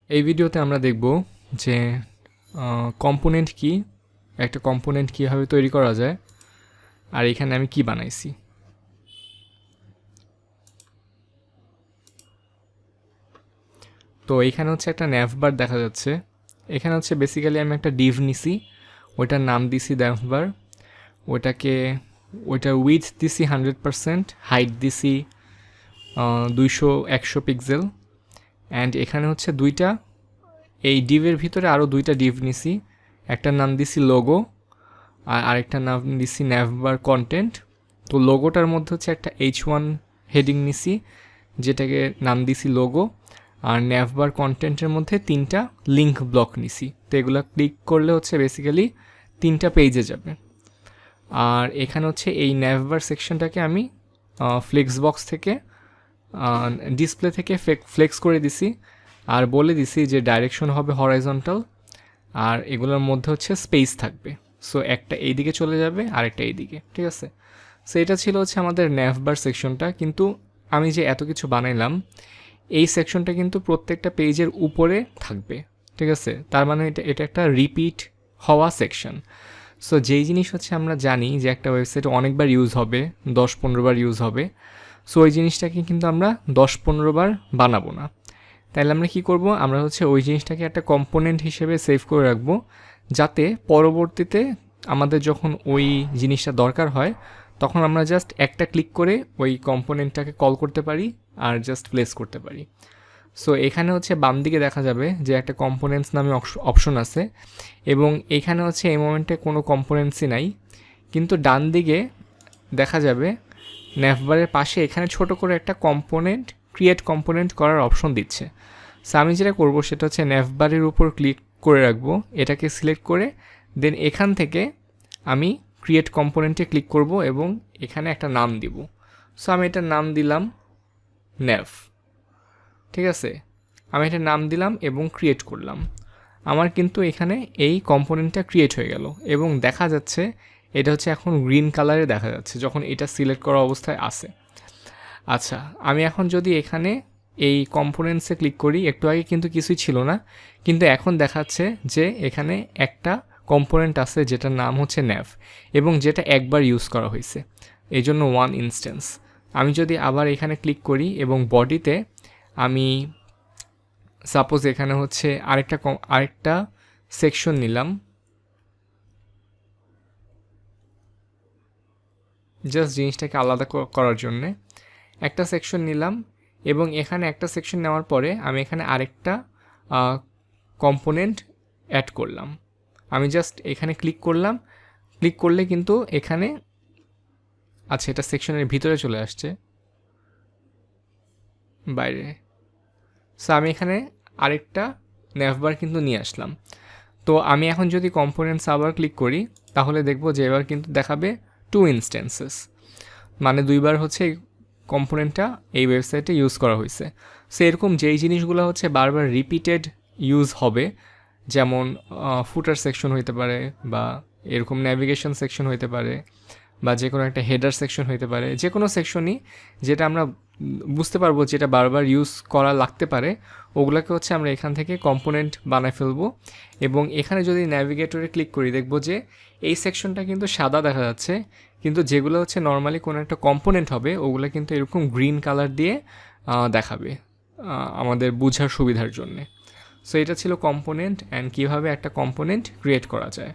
এই ভিডিওতে আমরা দেখব যে কম্পোনেন্ট কি, একটা কম্পোনেন্ট কীভাবে তৈরি করা যায়, আর এখানে আমি কি বানাইছি। তো এইখানে হচ্ছে একটা ন্যাভবার দেখা যাচ্ছে। এখানে হচ্ছে বেসিক্যালি আমি একটা ডিভ নিছি, ওইটার নাম দিছি ন্যাভবার। ওইটার উইথ দিছি 100%, হাইট দিছি 200-100 পিক্সেল। অ্যান্ড এখানে হচ্ছে এই ডিভের ভিতরে আরও দুইটা ডিভ নিছি, একটার নাম দিছি লোগো আর আরেকটার নাম দিছি ন্যাভবার কন্টেন্ট। তো লোগোটার মধ্যে হচ্ছে একটা H1 হেডিং নিছি, যেটাকে নাম দিছি লোগো, আর ন্যাভবার কন্টেন্টের মধ্যে 3টা লিঙ্ক ব্লক নিছি। তো এগুলো ক্লিক করলে হচ্ছে বেসিক্যালি 3টা পেজে যাবে। আর এখানে হচ্ছে এই ন্যাভবার সেকশনটাকে আমি ফ্লেক্স বক্স থেকে ডিসপ্লে থেকে ফ্লেক্স করে দিছি, আর বলে দিছি যে ডাইরেকশন হবে হরাইজন্টাল, আর এগুলোর মধ্যে হচ্ছে স্পেস থাকবে। সো একটা এইদিকে চলে যাবে আর একটা এইদিকে, ঠিক আছে। সো এটা ছিল হচ্ছে আমাদের ন্যাভবার সেকশনটা। কিন্তু আমি যে এত কিছু বানাইলাম, এই সেকশনটা কিন্তু প্রত্যেকটা পেজের উপরে থাকবে, ঠিক আছে। তার মানে এটা একটা রিপিট হওয়া সেকশন। সো যেই জিনিস হচ্ছে আমরা জানি যে একটা ওয়েবসাইটে অনেকবার ইউজ হবে, 10-15 বার ইউজ হবে, সো ওই জিনিসটাকে কিন্তু আমরা 10-15 বার বানাবো না। তাহলে আমরা কি করব, আমরা হচ্ছে ওই জিনিসটাকে একটা কম্পোনেন্ট হিসেবে সেভ করে রাখবো, যাতে পরবর্তীতে আমাদের যখন ওই জিনিসটা দরকার হয় তখন আমরা জাস্ট একটা ক্লিক করে ওই কম্পোনেন্টটাকে কল করতে পারি আর জাস্ট প্লেস করতে পারি। সো এখানে হচ্ছে বাম দিকে দেখা যাবে যে একটা কম্পোনেন্টস নামে অপশন আছে, এবং এখানে হচ্ছে এই মোমেন্টে কোনো কম্পোনেন্টসই নাই। কিন্তু ডান দিকে দেখা যাবে ন্যাভবারের পাশে এখানে ছোট করে একটা ক্রিয়েট কম্পোনেন্ট করার অপশন দিচ্ছে। সো আমি যেটা করব সেটা হচ্ছে ন্যাভবারের উপর ক্লিক করে রাখবো, এটাকে সিলেক্ট করে দেন এখান থেকে আমি ক্রিয়েট কম্পোনেন্টে ক্লিক করব এবং এখানে একটা নাম দিব। সো আমি এটার নাম দিলাম ন্যাভ, ঠিক আছে। আমি এটার নাম দিলাম এবং ক্রিয়েট করলাম। আমার কিন্তু এখানে এই কম্পোনেন্টটা ক্রিয়েট হয়ে গেল এবং দেখা যাচ্ছে এটা হচ্ছে এখন গ্রিন কালারে দেখা যাচ্ছে যখন এটা সিলেক্ট করা অবস্থায় আছে। আচ্ছা, আমি এখন যদি এখানে এই কম্পোনেন্টসে ক্লিক করি, একটু আগে কিন্তু কিছুই ছিল না, কিন্তু এখন দেখাচ্ছে যে এখানে একটা কম্পোনেন্ট আছে যেটার নাম হচ্ছে ন্যাভ, এবং যেটা একবার ইউজ করা হয়েছে, এই জন্য 1 ইনস্ট্যান্স। আমি যদি আবার এখানে ক্লিক করি এবং বডিতে আমি সাপোজ এখানে হচ্ছে আরেকটা সেকশন নিলাম, জাস্ট জিনিসটাকে আলাদা করার জন্যে একটা সেকশন নিলাম, এবং এখানে একটা সেকশন নেওয়ার পরে আমি এখানে আরেকটা কম্পোনেন্ট অ্যাড করলাম। আমি জাস্ট এখানে ক্লিক করলাম, ক্লিক করলে কিন্তু এখানে আচ্ছা এটা সেকশনের ভিতরে চলে আসছে বাইরে। সো আমি এখানে আরেকটা ন্যাভবার কিন্তু নিয়ে আসলাম। তো আমি এখন যদি কম্পোনেন্টস আবার ক্লিক করি তাহলে দেখব যে এবার কিন্তু দেখাবে 2 ইনস্ট্যান্সেস, মানে 2বার হচ্ছে কম্পোনেন্টটা এই ওয়েবসাইটে ইউজ করা হয়েছে। সো এরকম যেই জিনিসগুলো হচ্ছে বারবার রিপিটেড ইউজ হবে, যেমন ফুটার সেকশন হইতে পারে, বা এরকম ন্যাভিগেশন সেকশন হইতে পারে, বা যে কোনো একটা হেডার সেকশন হইতে পারে, যে কোনো সেকশনই যেটা আমরা বুঝতে পারবো যেটা বারবার ইউজ করা লাগতে পারে, ওগুলোকে হচ্ছে আমরা এখান থেকে কম্পোনেন্ট বানায় ফেলবো। এবং এখানে যদি ন্যাভিগেটরে ক্লিক করি দেখব যে এই সেকশনটা কিন্তু সাদা দেখা যাচ্ছে, কিন্তু যেগুলো হচ্ছে নর্মালি কোনো একটা কম্পোনেন্ট হবে ওগুলো কিন্তু এরকম গ্রিন কালার দিয়ে দেখাবে আমাদের বোঝার সুবিধার জন্যে। সো এটা ছিল কম্পোনেন্ট অ্যান্ড কীভাবে একটা কম্পোনেন্ট ক্রিয়েট করা যায়।